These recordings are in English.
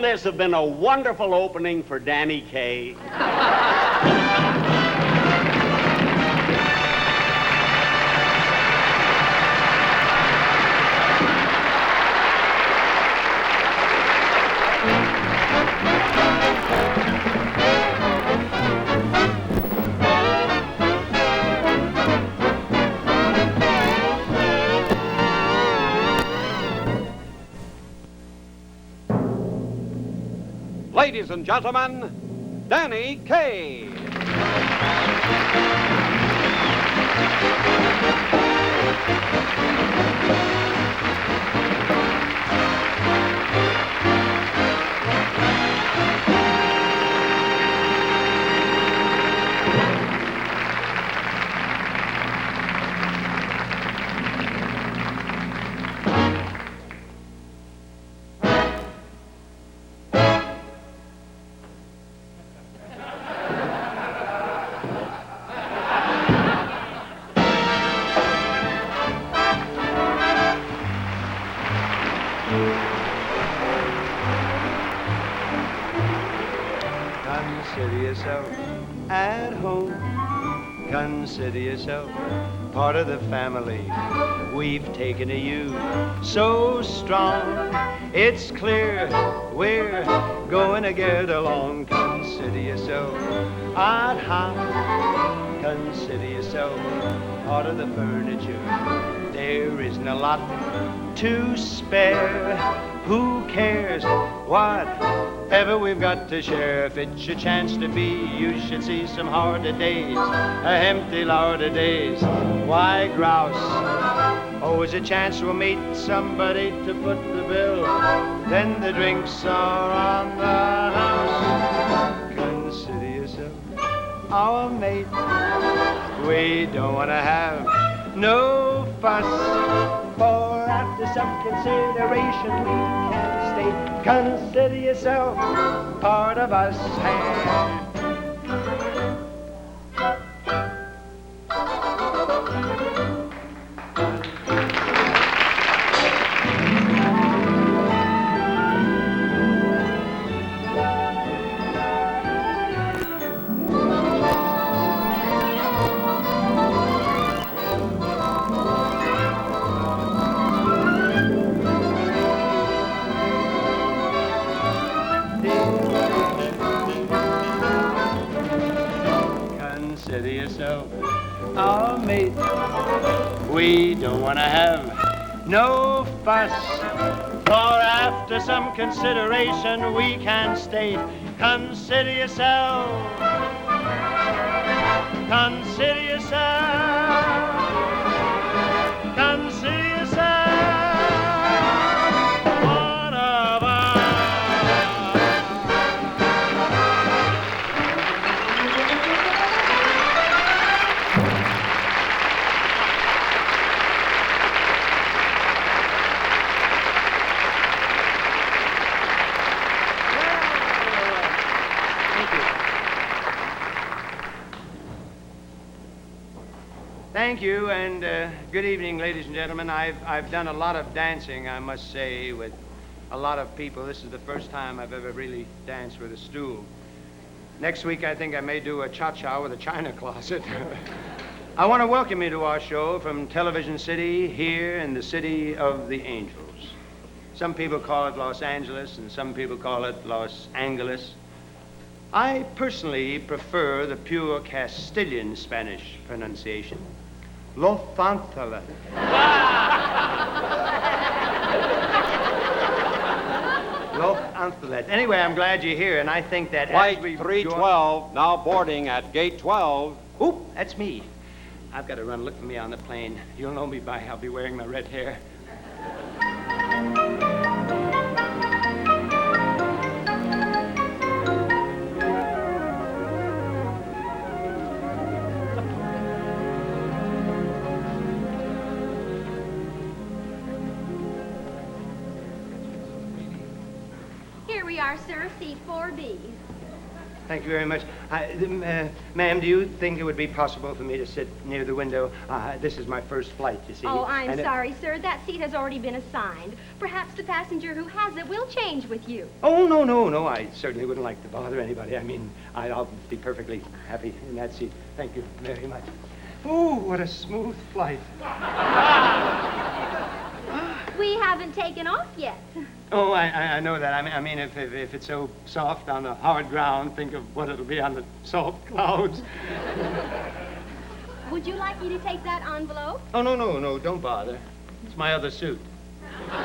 this have been a wonderful opening for Danny Kaye? Ladies and gentlemen, Danny Kaye. Consider yourself at home. Consider yourself part of the family. We've taken to you so strong. It's clear we're going to get along. Consider yourself at home. Consider yourself part of the furniture. There isn't a lot to spare. Who cares whatever we've got to share? If it's your chance to be, you should see some harder days, a empty lot of days. Why grouse? Always a chance we'll meet somebody to foot the bill. Then the drinks are on the house. Consider yourself our mate. We don't want to have no fuss, for after some consideration we can stay. Consider yourself part of us. Consider yourself our mate. We don't want to have no fuss, for after some consideration we can stay. Consider yourself. Consider yourself. Consider yourself one of us. Thank you, and good evening, ladies and gentlemen. I've done a lot of dancing, I must say, with a lot of people. This is the first time I've ever really danced with a stool. Next week, I think I may do a cha-cha with a china closet. I want to welcome you to our show from Television City, here in the City of the Angels. Some people call it Los Angeles, and some people call it Los Angeles. I personally prefer the pure Castilian Spanish pronunciation. Los Angeles. Los Angeles. Anyway, I'm glad you're here, and I think that Flight 312, now boarding at gate 12. Oop, that's me. I've got to run. Look for me on the plane. You'll know me by I'll be wearing my red hair. Here we are, sir, seat 4B. Thank you very much. Ma'am, do you think it would be possible for me to sit near the window? This is my first flight, you see. Oh, I'm sorry, sir. That seat has already been assigned. Perhaps the passenger who has it will change with you. Oh, no. I certainly wouldn't like to bother anybody. I mean, I'll be perfectly happy in that seat. Thank you very much. Oh, what a smooth flight. We haven't taken off yet. Oh, I know that. I mean, if it's so soft on the hard ground, think of what it'll be on the soft clouds. Would you like me to take that envelope? Oh, no, don't bother. It's my other suit. I'm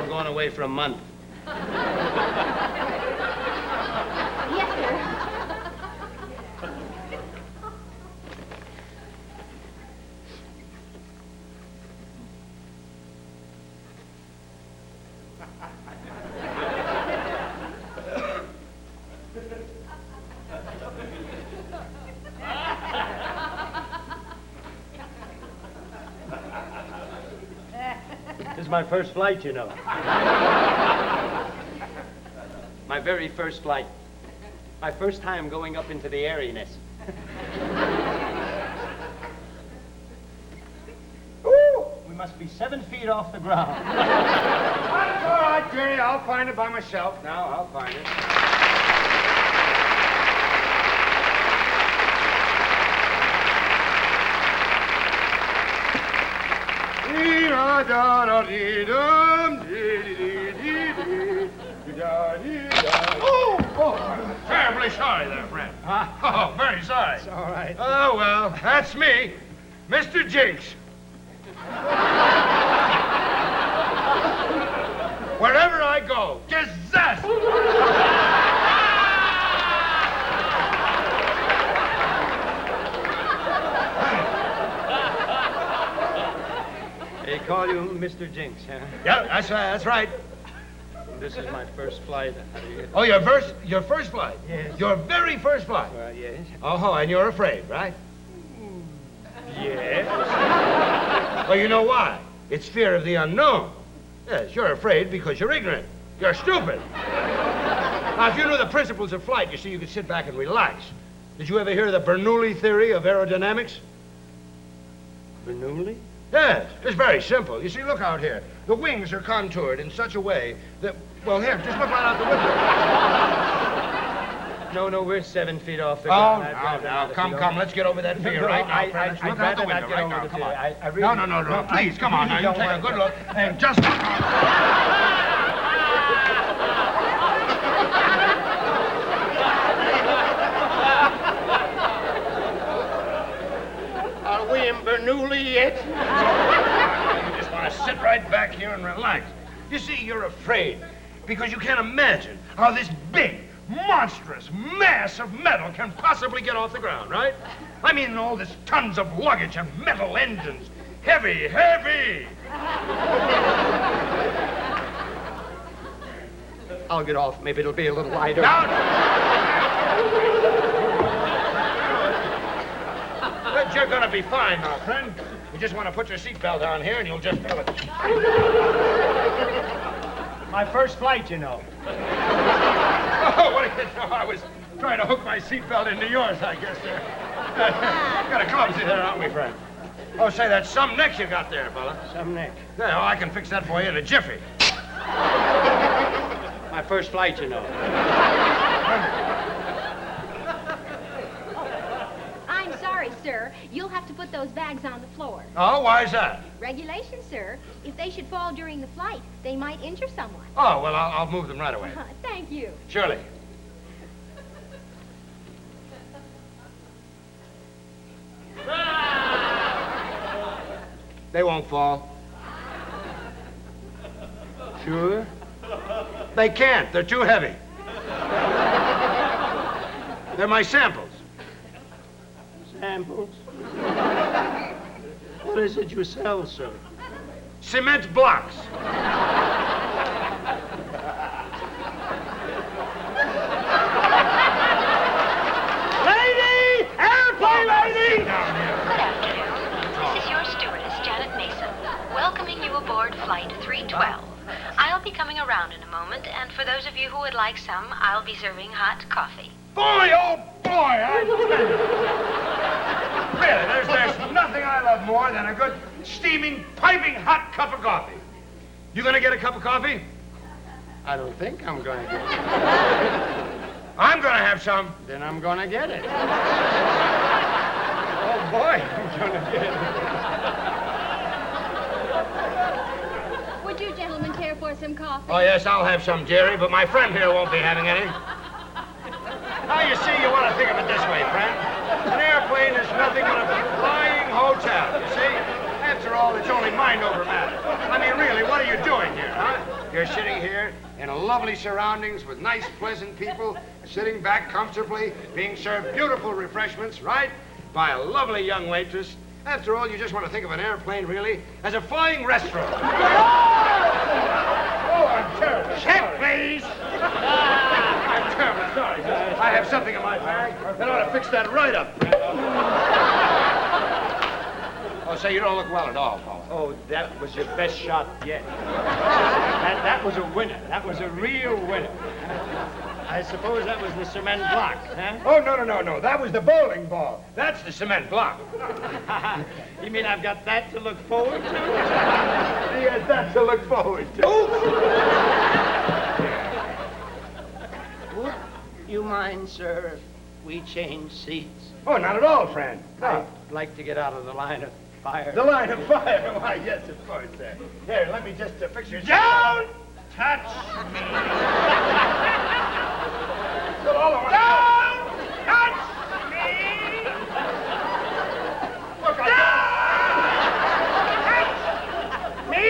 going away for a month. Yes, sir. This is my first flight, you know. My very first flight. My first time going up into the airiness. Ooh, we must be 7 feet off the ground. That's all right, Jerry. I'll find it by myself now. I'll find it. Oh, I'm terribly sorry there, friend. Oh, very sorry. It's all right. Oh, well, that's me, Mr. Jinx. Wherever I go, gazette! They call you Mr. Jinx, huh? Yeah, that's right. This is my first flight. Oh, your first flight? Yes. Your very first flight? Well, yes. Oh, and you're afraid, right? Yes. Well, you know why? It's fear of the unknown. Yes, you're afraid because you're ignorant. You're stupid. Now, if you knew the principles of flight, you see, you could sit back and relax. Did you ever hear of the Bernoulli theory of aerodynamics? Bernoulli? Yes, it's very simple. You see, look out here. The wings are contoured in such a way that, well, here, just look right out the window. No, we're 7 feet off the Oh, ground. now, come, let's get over that fear right now, friend. Let's look out the window right now, come on. No, please, come on now, you take a good look, and just look out. Are we in Bernoulli yet? You just want to sit right back here and relax. You see, you're afraid because you can't imagine how this big, monstrous mass of metal can possibly get off the ground, right? I mean, all this tons of luggage and metal engines. Heavy. I'll get off. Maybe it'll be a little lighter. But you're gonna be fine now, friend. You just want to put your seatbelt on here and you'll just feel it. My first flight, you know. Oh, what do you know? I was trying to hook my seatbelt into yours, I guess, sir. Got a clumsy there, aren't we, friend? Oh, say, that's some neck you got there, fella. Some neck. Yeah, oh, I can fix that for you in a jiffy. My first flight, you know. I'm sorry, sir. You'll have to put those bags on the floor. Oh, why's that? Regulations, sir. If they should fall during the flight, they might injure someone. Oh, well, I'll move them right away. Thank you. Surely. They won't fall. Sure? They can't. They're too heavy. They're my samples. Samples? What is it you sell, sir? Cement blocks. Lady! Airplane lady! Down here. Good afternoon. This is your stewardess, Janet Mason, welcoming you aboard Flight 312. I'll be coming around in a moment, and for those of you you who would like some, I'll be serving hot coffee. Boy, oh boy, I tell you. Really, there's nothing I love more than a good, steaming, piping hot cup of coffee. You gonna get a cup of coffee? I don't think I'm going to get it. I'm gonna have some. Then I'm going to get it. Oh boy, I'm gonna get it. Would you gentlemen care for some coffee? Oh yes, I'll have some, Jerry, but my friend here won't be having any. Now you see, you want to think of it this way, friend. An airplane is nothing but a flying hotel, you see? After all, it's only mind over matter. I mean, really, what are you doing here, huh? You're sitting here in lovely surroundings with nice, pleasant people, sitting back comfortably, being served beautiful refreshments, right? By a lovely young waitress. After all, you just want to think of an airplane, really, as a flying restaurant. Oh, I'm terribly sorry. Please! I'm terribly sorry. I have something in my bag that ought to fix that right up, friend. Oh, say, you don't look well at all, Paul. Oh, that was your best shot yet. That was a winner. That was a real winner. I suppose that was the cement block, huh? Oh, no. That was the bowling ball. That's the cement block. You mean I've got that to look forward to? Yes, that's to look forward to. Would you mind, sir, if we change seats? Oh, not at all, friend. No. I'd like to get out of the line of fire. The line of fire. Why, yes, of course, sir. Here, let me just fix your... Don't touch me. That's all I want. Don't touch me. Look, I don't touch me.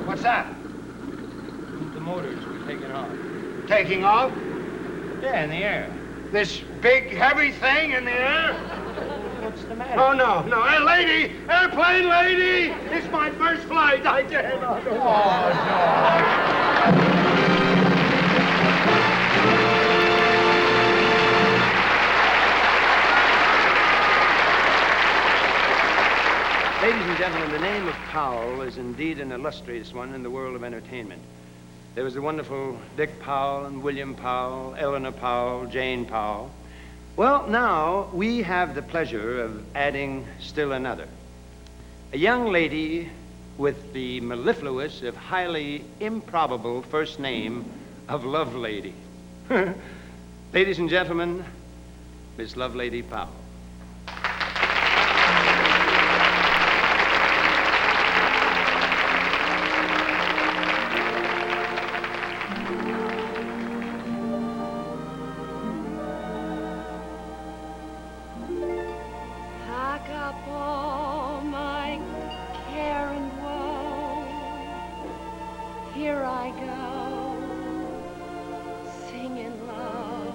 What's that? The motors were taking off. Taking off? Yeah, in the air. This big, heavy thing in the air? What's the matter? Oh, no. Hey, lady! Airplane lady! It's my first flight. I can't. Oh, Ladies and gentlemen, the name of Powell is indeed an illustrious one in the world of entertainment. There was the wonderful Dick Powell and William Powell, Eleanor Powell, Jane Powell. Well, now we have the pleasure of adding still another. A young lady with the mellifluous, if highly improbable, first name of Lovelady. Ladies and gentlemen, Miss Lovelady Powell. Pack up all my care and woe. Here I go, singing low.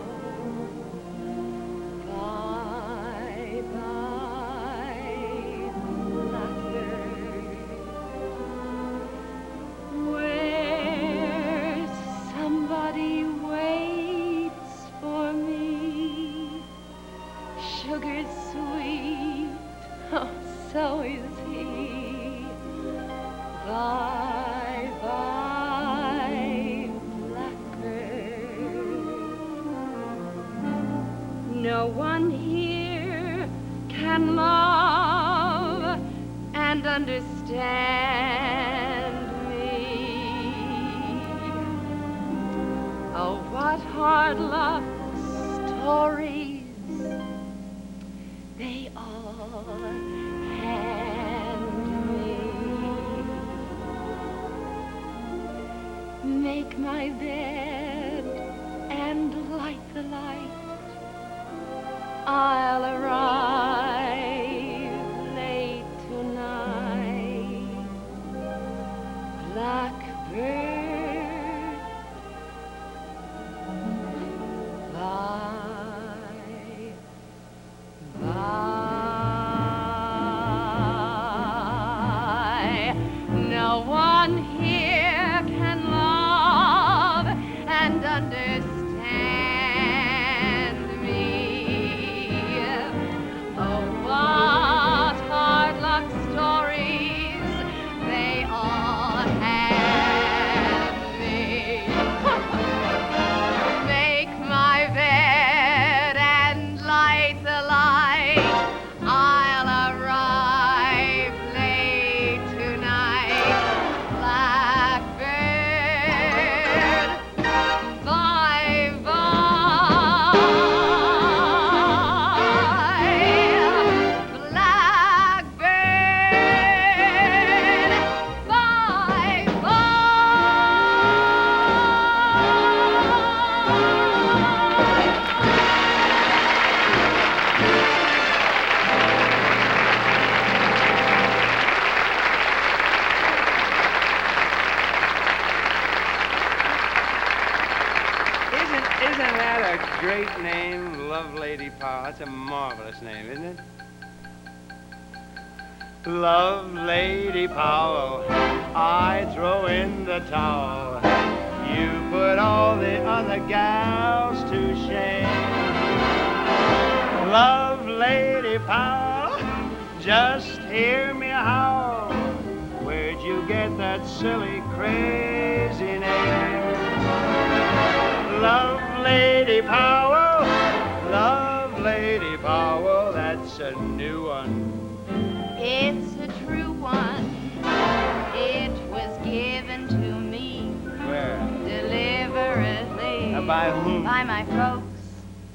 Bye, bye, blackbird. Where somebody waits for me. Sugar sweet, oh, so is he. Bye, bye, blackbird. No one here can love and understand me. Oh, what hard luck stories they all hand me. Make my bed and light the light. I'll arrive late tonight. Blackbird, bye. Bye. No one here can love and understand me. Oh, Love Lady Powell. That's a marvelous name, isn't it? Love Lady Powell, I throw in the towel. You put all the other gals to shame. Love Lady Powell, just hear me howl. Where'd you get that silly, crazy name? Love Lady Powell, Love Lady Powell, that's a new one. It's a true one. It was given to me Where? deliberately By whom? by my folks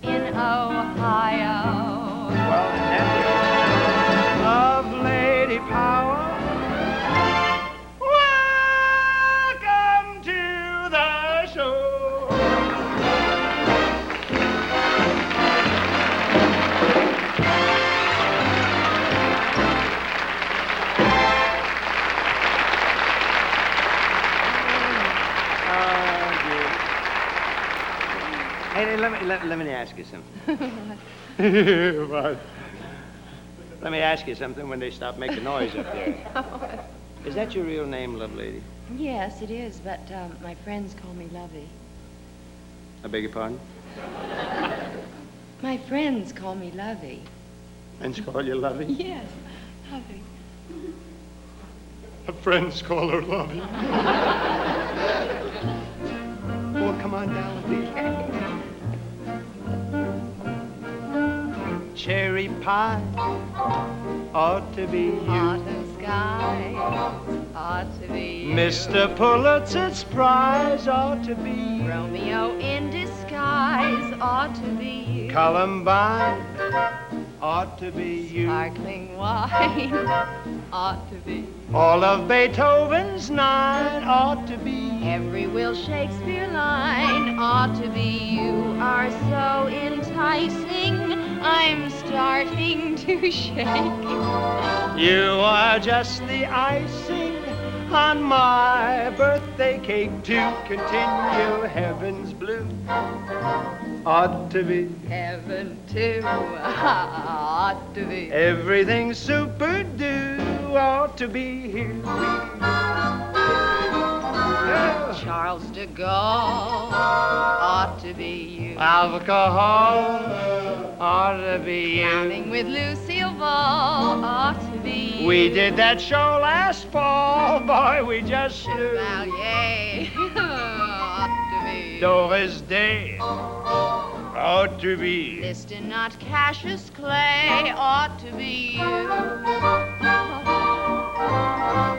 in Ohio. Well, that Love Lady Powell, welcome to the show. Hey, let me ask you something. What? Let me ask you something when they stop making noise up there. Is that your real name, Lovelady? Yes, it is, but my friends call me Lovey. I beg your pardon? My friends call me Lovey. Friends call you Lovey? Yes, Lovey. Her friends call her Lovey. Well, come on down with me. Cherry pie ought to be you. Autumn skies ought to be you. Mr. Pulitzer's prize ought to be you. Romeo in disguise ought to be you. Columbine ought to be you. Sparkling wine ought to be you. All of Beethoven's 9 ought to be you. Every Will Shakespeare line ought to be you. Are so enticing, I'm starting to shake. You are just the icing on my birthday cake to continue heaven's blue. Ought to be. Heaven too ought to be. Everything super do ought to be here. Charles de Gaulle ought to be you. Alcohol ought to be you. Drowning with Lucille Ball ought to be you. We did that show last fall, boy, we just flew. Chevalier ought to be you. Doris Day ought to be. Liston, not Cassius Clay, ought to be you.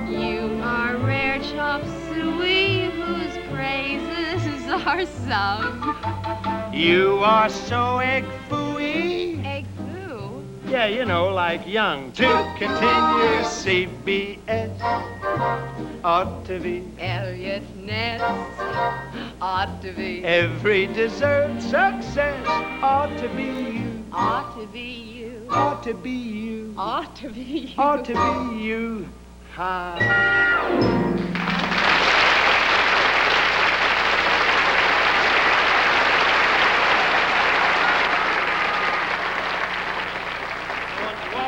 You are rare chop suey, whose praises are sung. You are so egg fooey. Egg foo. Yeah, you know, like young. To continue CBS ought to be. Elliot Ness ought to be. Every dessert success ought to be you. Ought to be you. Ought to be you. Ought to be you. Ought to be you. Ha.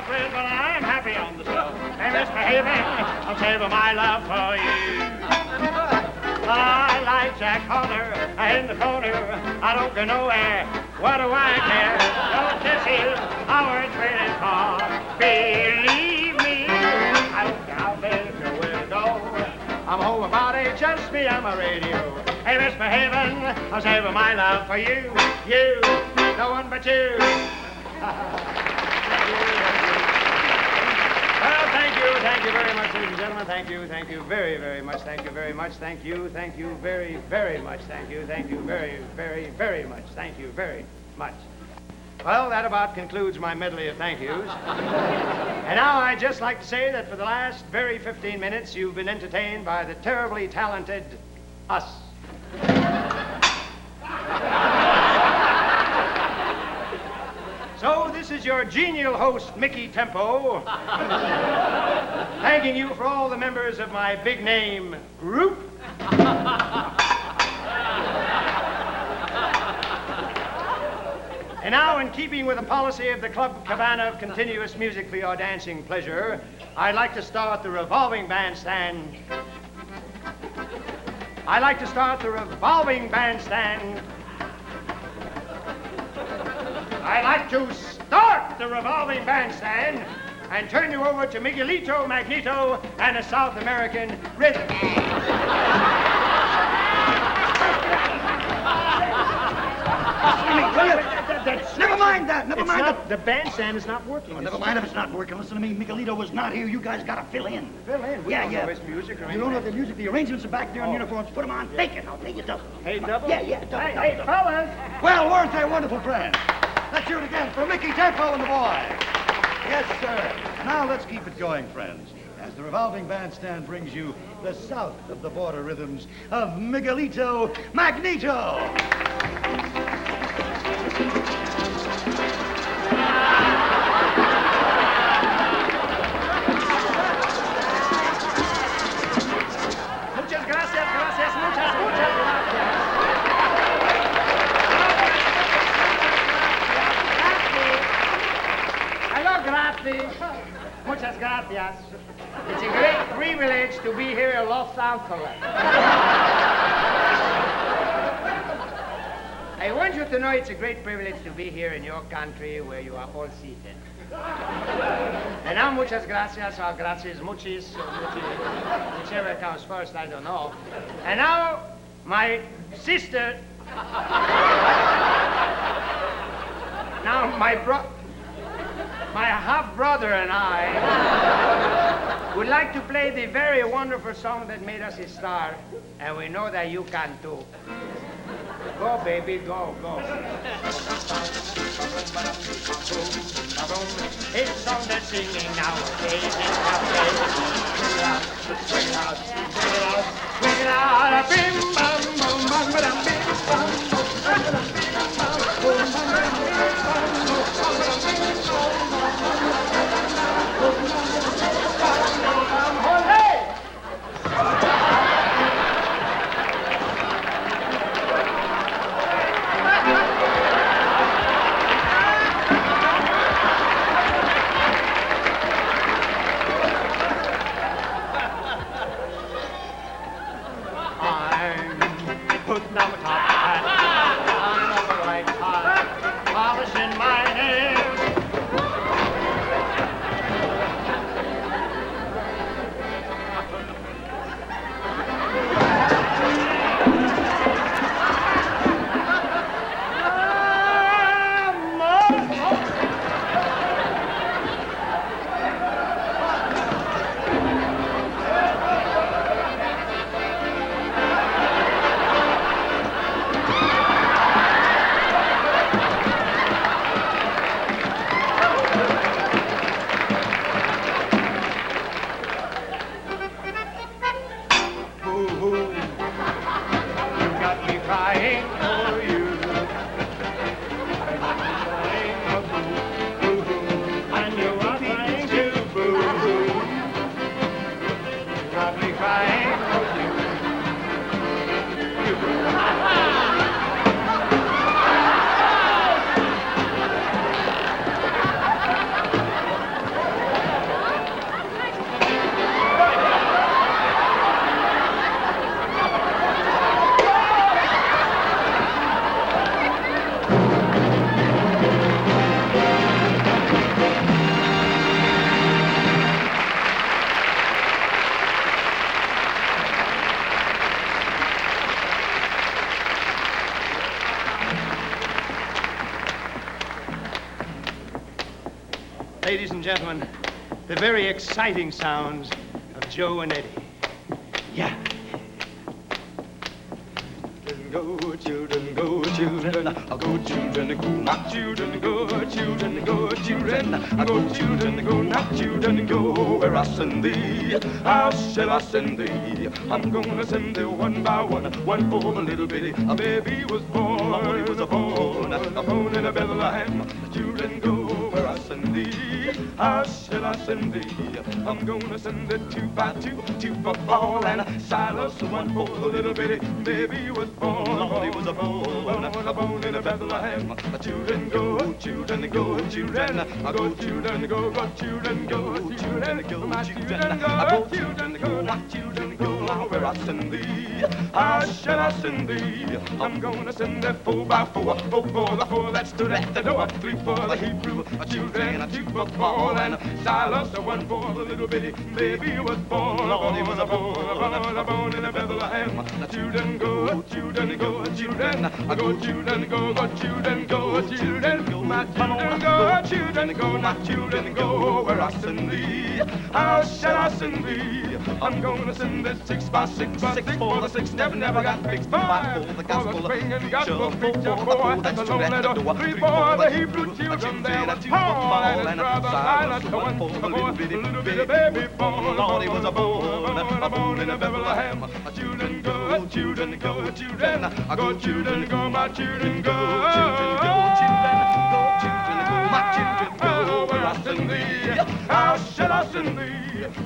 But I'm happy on the show. Hey, misbehaving, I'll save my love for you. I like Jack Horner in the corner. I don't go nowhere. What do I care? Don't kiss you. Our words really far. Believe me, I don't care how big you will go. I'm home about it, just me on my radio. Hey, misbehaving, I'll save my love for you. You, no one but you. Well, thank you very much, ladies and gentlemen. Thank you very, very much. Thank you very much. Thank you very, very much. Thank you very, very, very much. Thank you very much. Well, that about concludes my medley of thank yous. And now I'd just like to say that for the last very 15 minutes, you've been entertained by the terribly talented us. So this is your genial host, Mickey Tempo, thanking you for all the members of my big name group. And now, in keeping with the policy of the Club Cabana of continuous music for your dancing pleasure, I'd like to start the revolving bandstand. I'd like to start the revolving bandstand. I'd like to start the revolving bandstand and turn you over to Miguelito Magneto and a South American rhythm. Never mind that. Never mind The bandstand is not working. that. Never mind if it's not working. Listen to me. Miguelito was not here. You guys got to fill in. Fill in. We don't know his music or You anything. don't know the music. The arrangements are back there in uniforms. Put them on. Take it. I'll pay you double. Hey, double? Yeah, double. Hey, double. fellas. Well, weren't they wonderful friends? Let's hear it again for Mickey Tempo and the boys. Yes, sir. Now let's keep it going, friends, as the revolving bandstand brings you the south of the border rhythms of Miguelito Magneto. Muchas gracias, muchas gracias. Hello, gracias. Muchas gracias. It's a great privilege to be here in Los Angeles. I want you to know it's a great privilege to be here in your country where you are all seated. And now, muchas gracias, or gracias muchis, or whichever comes first, I don't know. And now, my sister, now my half-brother and I would like to play the very wonderful song that made us a star, and we know that you can too. Go, baby, go, go. It's a song that's singing nowadays in cafes. Swing it out, swing it out, swing it out, bim bam bum bam bam bim bam bum bam bam bum bam bam. Hey! Putting on my top hat, on over right tie, polishing my nails. Ladies and gentlemen, the very exciting sounds of Joe and Eddie. Yeah. Go, children, go, children, go, children, go, not children, go, children, go, children, go, children, go, not children, go, where I send thee, how shall I send thee? I'm gonna send thee one by one for the little bitty, a baby was born, he was a born in a Bethlehem, children go, where I send thee, How shall I send thee? I'm gonna send it 2 by 2, 2 for Paul and Silas, 1 for the little bitty baby he was born. Lord, he was a born in a Bethlehem. Children go, children go, children. I go, children go, go, children go, children go, my children go, children go, my children go. Now where I send thee? How shall I send thee? I'm gonna send it 4 by 4, 4 for the 4 that stood at the door, 3 for the Hebrew children, 2 for Paul and Silas, 1 for the little bitty baby who was born. Lord, he was born in a Bethlehem. Children go, children go, children. I go, children go, go, children go, children go, my children go, children go, my children go. Where I send thee? How shall I send thee? I'm gonna send it 6 by 6 by 6 for the 6 never got fixed. 5 for the gospel preacher, 4 for the 4 that's stood at the door, 3 for the Hebrew children there was Paul and his brother Silas, 1 for the little bitty baby born. Lord, he was born in a Bethlehem. Children go, children go, children. I go, children go, my children go, children go, children go, children go, my children go. Where I send thee? How shall I send thee?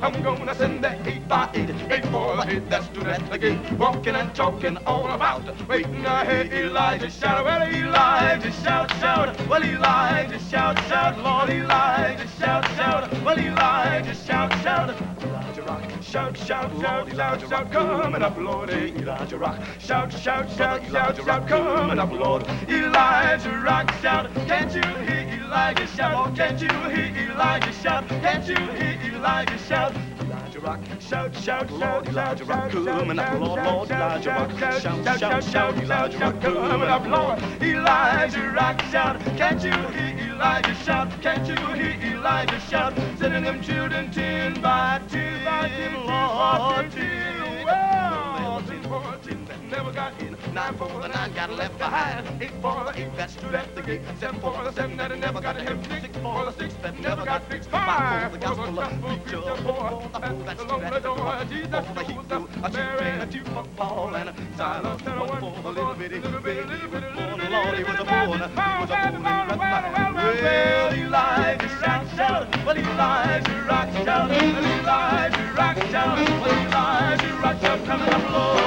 I'm gonna send that 8 by 8, 8 for the 8 that stood at the gate, walking and talking all about, waiting I hear Elijah shout. Well, Elijah shout, shout. Well, Elijah shout, shout. Lord, Elijah shout, shout. Well, Elijah shout, shout. Elijah rock, shout, shout, shout, shout, shout, coming up, Lord. Elijah rock, shout, shout, shout, shout, shout, coming up, Lord. Elijah rock, shout. Can't you hear Elijah shout? Oh, can't you hear Elijah shout? Can't you hear Elijah shout? Elijah rock, shout, shout, shout, Elijah rock, coming up, Lord, Lord, Elijah rock, shout, shout, shout, Elijah rock, coming up, Lord. Elijah rock, shout. Can't you hear Elijah shout? Can't you hear Elijah shout? Sending them children 10 by 10 by 10, Lord, 10. Well, 10 for 10 that never got in, 9 for the 9 got left behind, 8 for the 8 that stood at the gate, 7 for the 7 that never got him, 6 for the 6 that never got fixed, 5 for the gospel preacher, 4 for the 4 that stood at the door, 4 for the Hebrew, a children, a 2 for Paul and Silas, 1 for the little bitty baby who was born. Lord, he was born in Bethlehem. Well, Elijah rock, shout. Well, Elijah rock, shout. Well, Elijah rock, shout. Well, Elijah rock, shout, coming up, Lord.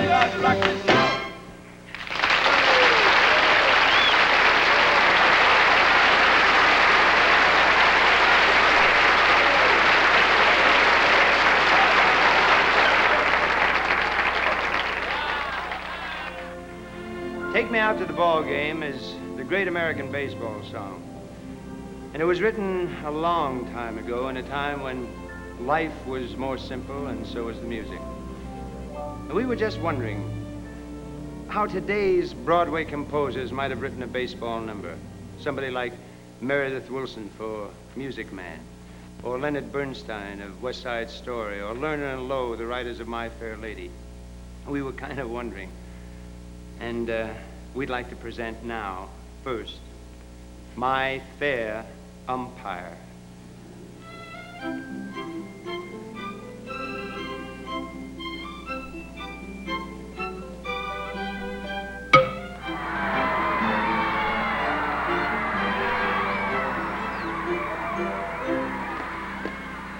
Elijah rock, shout. Take Me Out to the Ball Game is the great American baseball song. And it was written a long time ago, in a time when life was more simple and so was the music. And we were just wondering how today's Broadway composers might have written a baseball number. Somebody like Meredith Willson for Music Man, or Leonard Bernstein of West Side Story, or Lerner and Lowe, the writers of My Fair Lady. We were kind of wondering. And we'd like to present now, first, My Fair Umpire.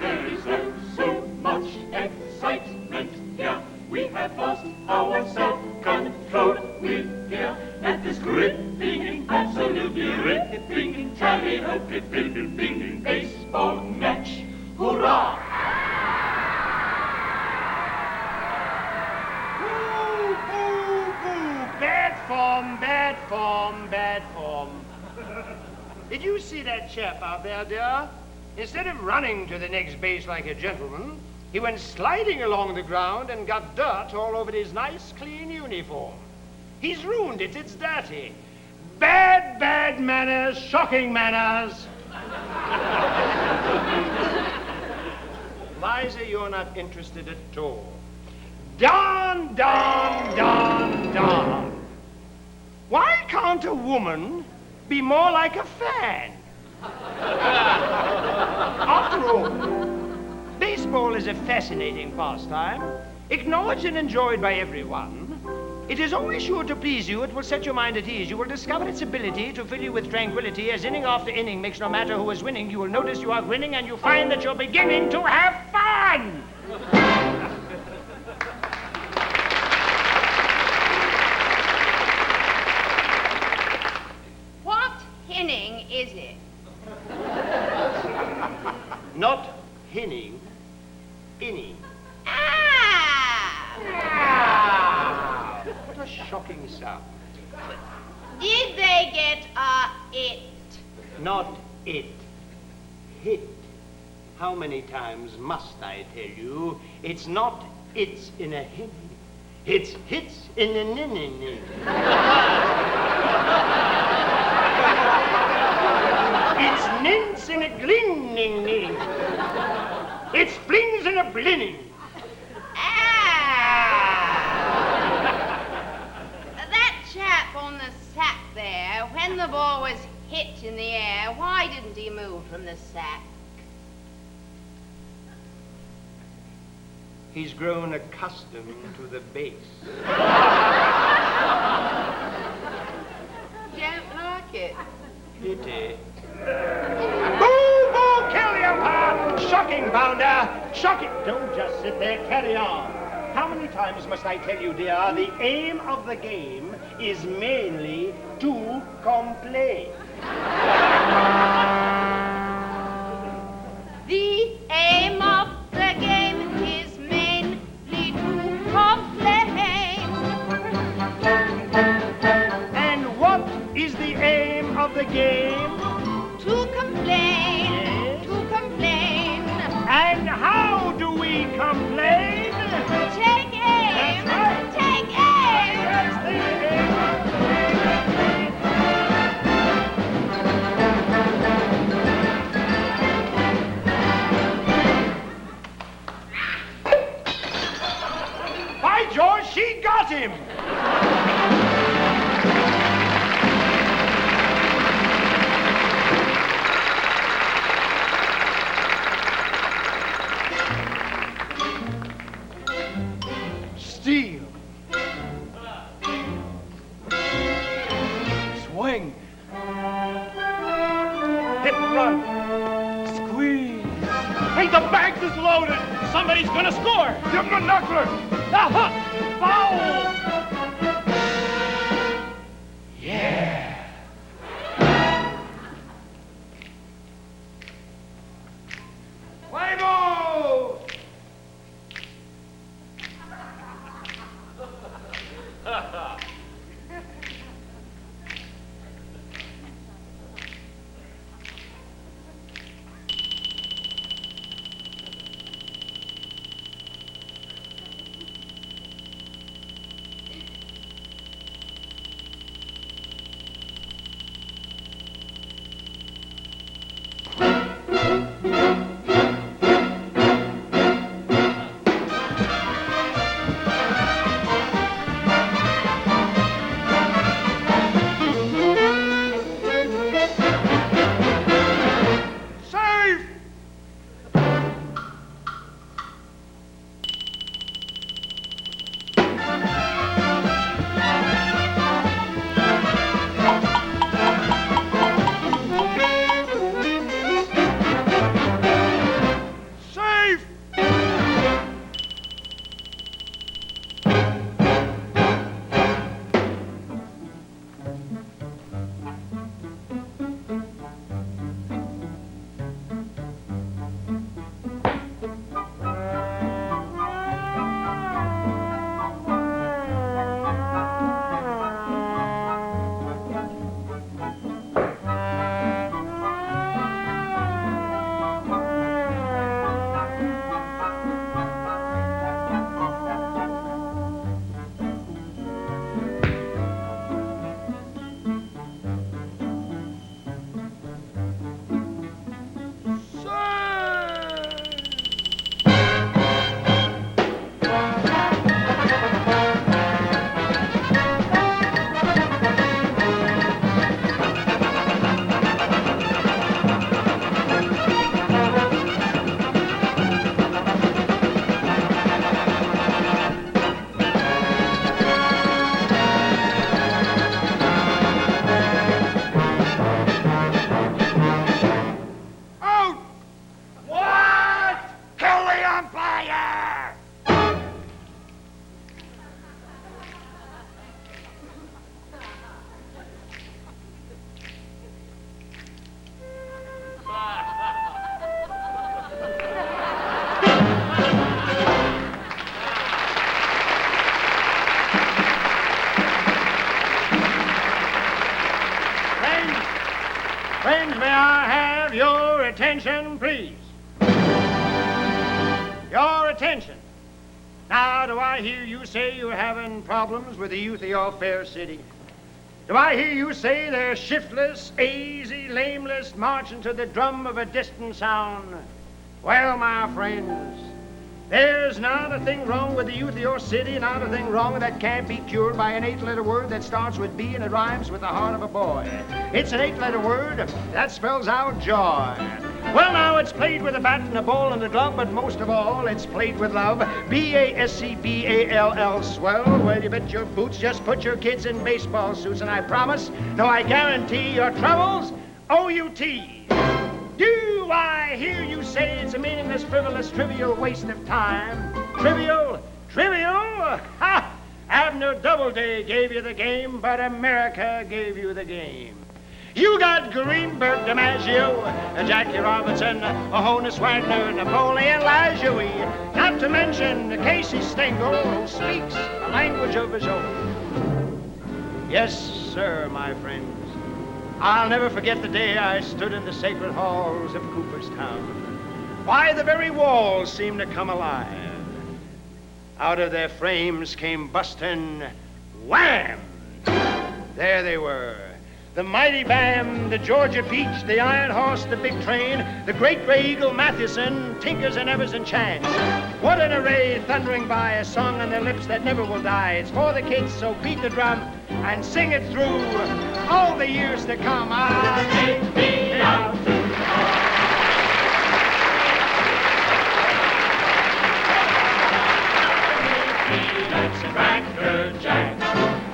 There is so much excitement here. We have lost our self-control with here at this gripping, absolutely ripping, tally-ho, bing baseball match. Hurrah! Boo, boo, boo. Bad form, bad form, bad form. Did you see that chap out there, dear? Instead of running to the next base like a gentleman, he went sliding along the ground and got dirt all over his nice, clean uniform. He's ruined it. It's dirty. Bad, bad manners, shocking manners. Liza, you're not interested at all. Darn, darn, darn, darn. Why can't a woman be more like a fan? After all, baseball is a fascinating pastime, acknowledged and enjoyed by everyone. It is always sure to please you. It will set your mind at ease. You will discover its ability to fill you with tranquility as inning after inning makes no matter who is winning. You will notice you are grinning and you find that you're beginning to have fun. What inning is it? Not hinning, inning. Ah! What a shocking sound. Did they get it? Not it. Hit. How many times must I tell you? It's not it's in a hinning. It's hits in a ninning. It's nints in a glinning. It's flings in a blinning. That chap on the sack there, when the ball was hit in the air, why didn't he move from the sack? He's grown accustomed to the base. Don't like it. Pity. Boo, boo, Calliope! Shocking, bounder! Shocking! Don't just sit there, carry on. How many times must I tell you, dear, the aim of the game is mainly to complain. The aim of the game is mainly to complain. And what is the aim of the game? To complain. Yes. To complain. And how do we complain? Take aim. That's right. Take aim. That's the aim of the game. By George, she got him! Steal. Swing. Hit and run. Squeeze. Hey, the bags is loaded. Somebody's gonna score. Give him the knuckler. Aha! Foul! Yeah. Play ball. attention, please. Your attention. Now, do I hear you say you're having problems with the youth of your fair city? Do I hear you say they're shiftless, easy, lameless, marching to the drum of a distant sound? Well, my friends, there's not a thing wrong with the youth of your city, not a thing wrong that can't be cured by an 8-letter word that starts with B and it rhymes with the heart of a boy. It's an 8-letter word that spells out joy. Well, now, it's played with a bat and a ball and a glove, but most of all, it's played with love. B-A-S-C-B-A-L-L, swell. Well, you bet your boots, just put your kids in baseball suits, and I promise, no, I guarantee your troubles, O-U-T. Do I hear you say it's a meaningless, frivolous, trivial waste of time? Trivial? Trivial? Ha! Abner Doubleday gave you the game, but America gave you the game. You got Greenberg, DiMaggio, Jackie Robinson, Honus Wagner, Napoleon Lajoie, not to mention Casey Stengel, who speaks a language of his own. Yes, sir, my friends. I'll never forget the day I stood in the sacred halls of Cooperstown. Why, the very walls seemed to come alive. Out of their frames came busting wham! There they were. The mighty Bam, the Georgia Peach, the Iron Horse, the Big Train, the Great Gray Eagle Matheson, Tinkers and Evers and Chance. What an array thundering by, a song on their lips that never will die. It's for the kids, so beat the drum and sing it through all the years to come. I'll take me out to the Peanuts and Cracker Jack.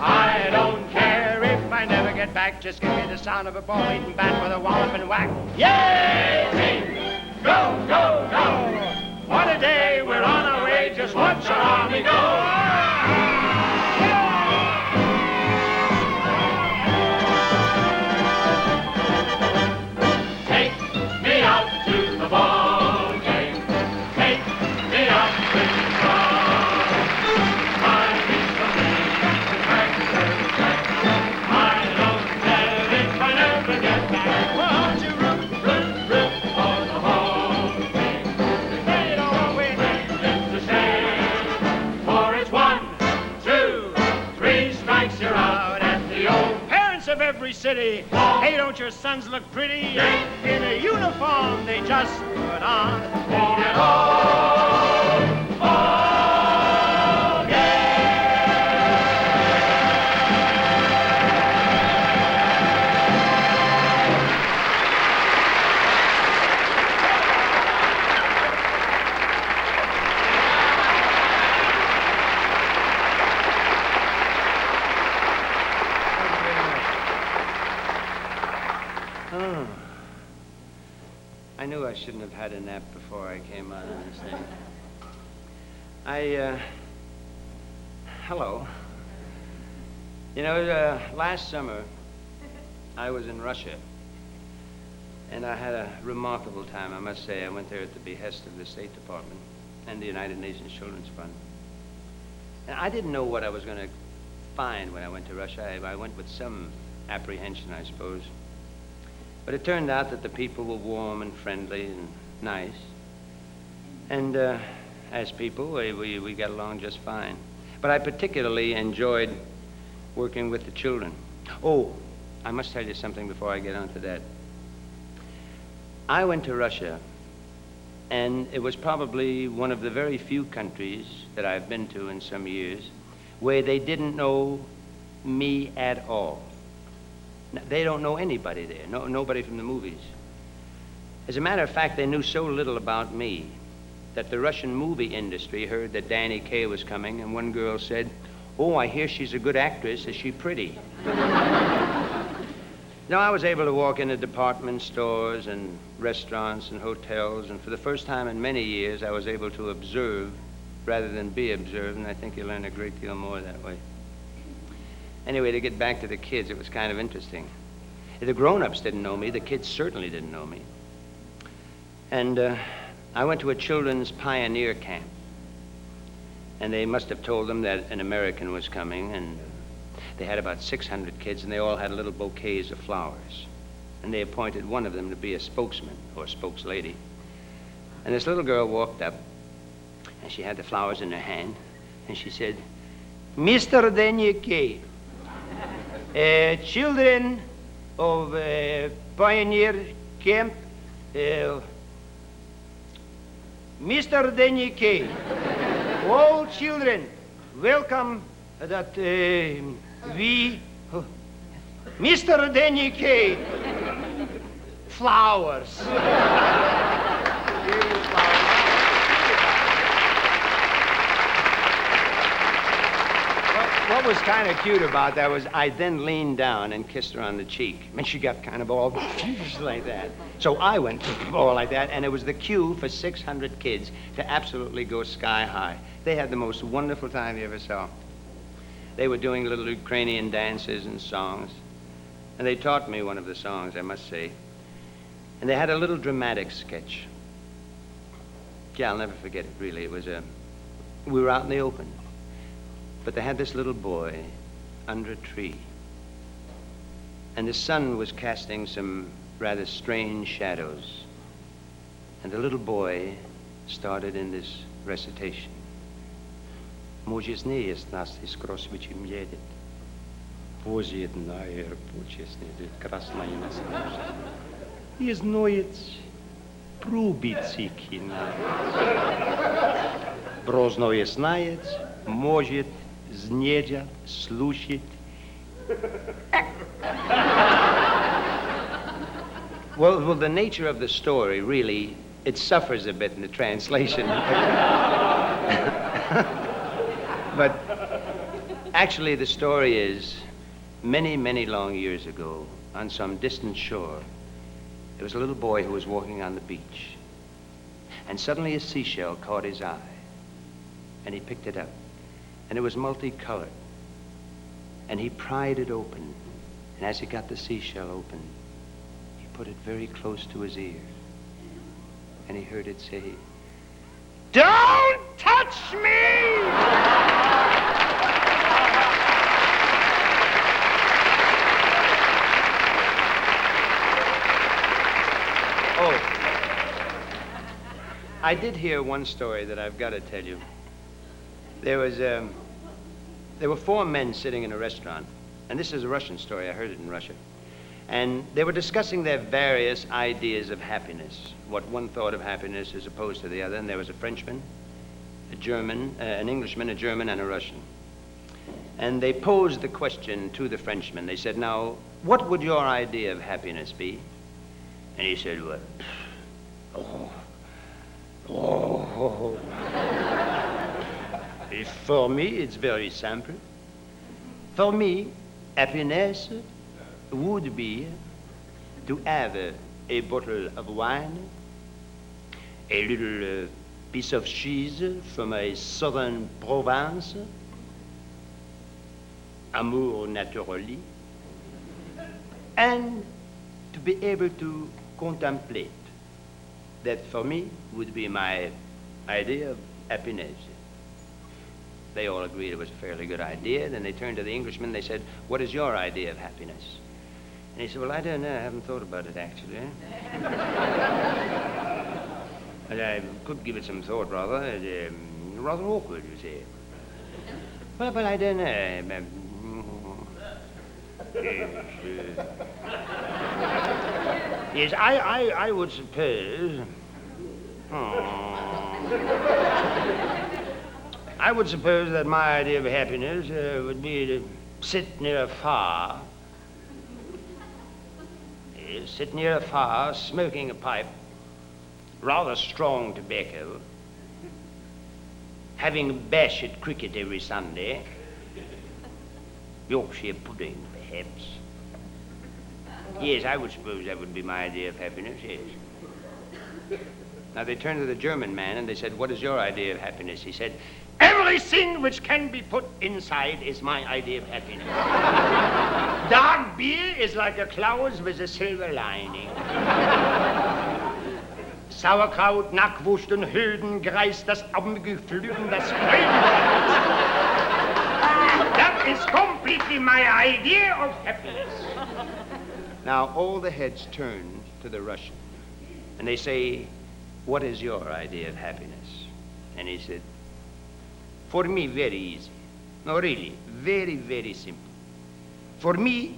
I don't care if I never get back. Just give me the sound of a ball-eating bat with a wallop and whack. Yay! Go, go, go! What a day, we're on our way. Just watch our army go. Take me out to the ball game. Take me out to the of every city. Hey, don't your sons look pretty in a uniform they just put on? I knew I shouldn't have had a nap before I came out on this thing. Hello. You know, last summer, I was in Russia, and I had a remarkable time, I must say. I went there at the behest of the State Department and the United Nations Children's Fund. And I didn't know what I was going to find when I went to Russia. I went with some apprehension, I suppose. But it turned out that the people were warm and friendly and nice. And as people, we got along just fine. But I particularly enjoyed working with the children. Oh, I must tell you something before I get on to that. I went to Russia, and it was probably one of the very few countries that I've been to in some years where they didn't know me at all. They don't know anybody there, nobody from the movies. As a matter of fact, they knew so little about me that the Russian movie industry heard that Kaye was coming, and one girl said, "Oh, I hear she's a good actress. Is she pretty?" Now, I was able to walk into department stores and restaurants and hotels, and for the first time in many years, I was able to observe rather than be observed, and I think you learn a great deal more that way. Anyway, to get back to the kids, it was kind of interesting. The grown-ups didn't know me. The kids certainly didn't know me. And I went to a children's pioneer camp. And they must have told them that an American was coming, and they had about 600 kids, and they all had little bouquets of flowers. and they appointed one of them to be a spokesman or spokeslady. And this little girl walked up, and she had the flowers in her hand, and she said, Mr. Daniel Kaye, children of Pioneer Camp, Mr. Daniel Kaye, all children, welcome that we, Mr. Daniel Kaye, flowers. What was kind of cute about that was I then leaned down and kissed her on the cheek. And she got kind of all like that. So I went all like that, and it was the cue for 600 kids to absolutely go sky high. They had the most wonderful time you ever saw. They were doing little Ukrainian dances and songs. And they taught me one of the songs, I must say. And they had a little dramatic sketch. Yeah, I'll never forget it, really. It was we were out in the open. But they had this little boy under a tree. And the sun was casting some rather strange shadows. And the little boy started in this recitation. Možesne jest nas skroz vyčím jedit. Pozjedna je počesne, krasna je nas naša. Je znojec prubici kina. Brozno je znajec, может znedja, slušit. Well, the nature of the story, really, it suffers a bit in the translation. But actually, the story is many, many long years ago, on some distant shore, there was a little boy who was walking on the beach. And suddenly a seashell caught his eye. And he picked it up. And it was multicolored. And he pried it open. And as he got the seashell open, he put it very close to his ear. And he heard it say, "Don't touch me!" Oh, I did hear one story that I've got to tell you. There were 4 men sitting in a restaurant, and this is a Russian story. I heard it in Russia. And they were discussing their various ideas of happiness, what one thought of happiness as opposed to the other. And there was a Frenchman, a German, an Englishman, a German, and a Russian. And they posed the question to the Frenchman. They said, "Now, what would your idea of happiness be?" And he said, "Well, for me, it's very simple. For me, happiness would be to have a bottle of wine, a little piece of cheese from a southern Provence, amour naturally, and to be able to contemplate. That for me would be my idea of happiness." They all agreed it was a fairly good idea. Then they turned to the Englishman. They said, "What is your idea of happiness?" And he said, "Well, I don't know. I haven't thought about it, actually. But I could give it some thought, rather. Rather awkward, you see. Well, but I don't know. Yes, I would suppose... I would suppose that my idea of happiness would be to sit near a fire. Sit near a fire, smoking a pipe, rather strong tobacco, having a bash at cricket every Sunday, Yorkshire pudding, perhaps. Yes, I would suppose that would be my idea of happiness, yes." Now they turned to the German man and they said, "What is your idea of happiness?" He said, "Everything which can be put inside is my idea of happiness. Dark beer is like a cloud with a silver lining. Sauerkraut, Knackwurst und Hödengreis, das Augengeflügel, das Freudenherz. That is completely my idea of happiness." Now, all the heads turn to the Russian, and they say, "What is your idea of happiness?" And he said, "For me, very easy. No, really, very, very simple. For me,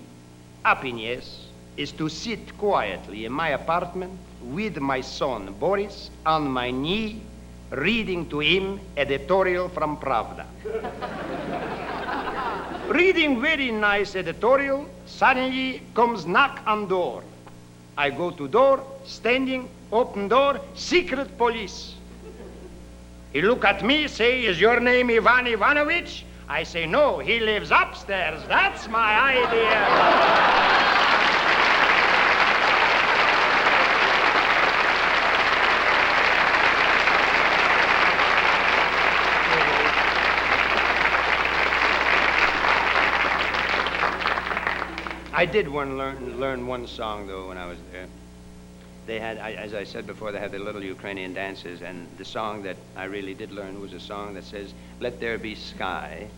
happiness is to sit quietly in my apartment with my son, Boris, on my knee, reading to him editorial from Pravda. Reading very nice editorial, suddenly comes knock on door. I go to door, standing, open door, secret police. He look at me, say, "Is your name Ivan Ivanovich?" I say, "No, he lives upstairs. That's my idea." I did learn one song, though, when I was there. They had, as I said before, they had the little Ukrainian dances, and the song that I really did learn was a song that says, "Let there be sky,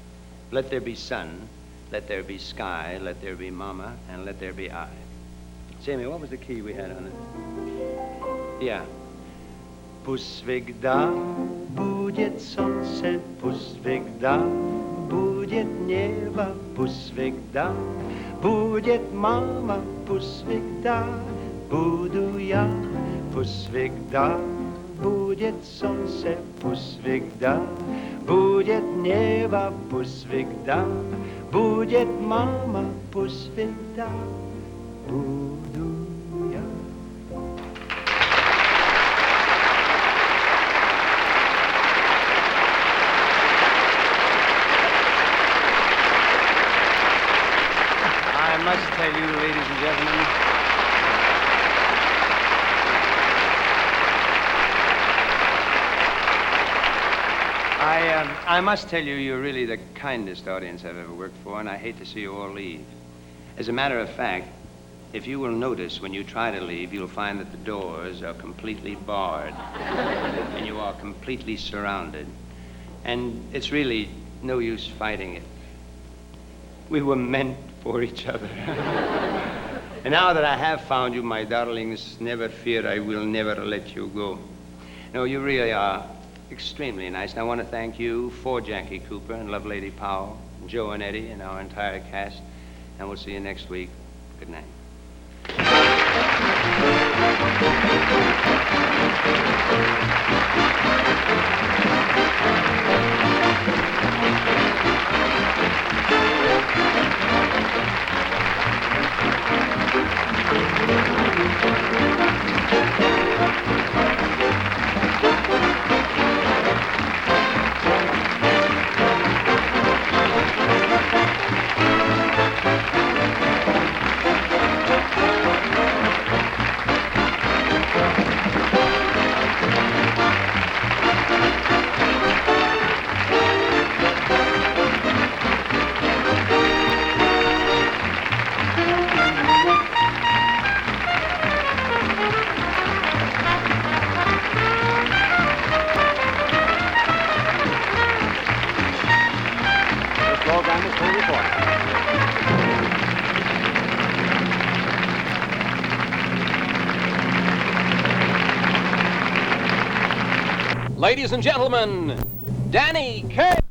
let there be sun, let there be sky, let there be mama, and let there be I." Sammy, what was the key we had on it? Yeah. Пусть всегда будет солнце, пусть всегда будет небо, пусть всегда будет мама, пусть всегда буду я, пусть всегда будет солнце, пусть всегда будет небо, пусть всегда будет мама, пусть всегда буду я. I must tell you, ladies and gentlemen, I must tell you, you're really the kindest audience I've ever worked for, and I hate to see you all leave. As a matter of fact, if you will notice when you try to leave, you'll find that the doors are completely barred, and you are completely surrounded. And it's really no use fighting it. We were meant for each other. And now that I have found you, my darlings, never fear, I will never let you go. No, you really are extremely nice. And I want to thank you for Jackie Cooper and Lovelady Powell, and Joe and Eddie, and our entire cast. And we'll see you next week. Good night. Ladies and gentlemen, Danny Kaye.